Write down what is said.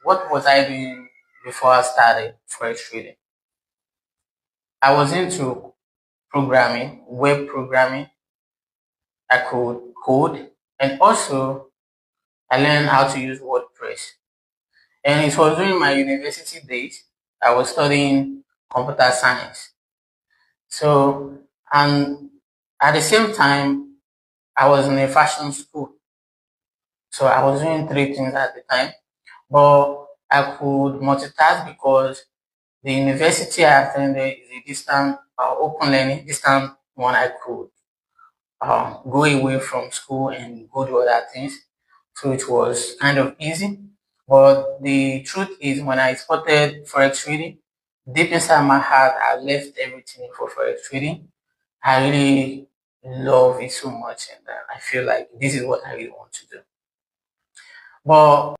what was I doing before I started forex trading? I was into programming, web programming. I could code, and also I learned how to use WordPress. And it was during my university days. I was studying computer science. So, and at the same time, I was in a fashion school. So I was doing three things at the time, but I could multitask because the university I attended is a distant, open learning, distant one. I could go away from school and go do other things. So it was kind of easy. But the truth is, when I started forex trading, deep inside my heart, I left everything for forex trading. I really love it so much, and I feel like this is what I really want to do. But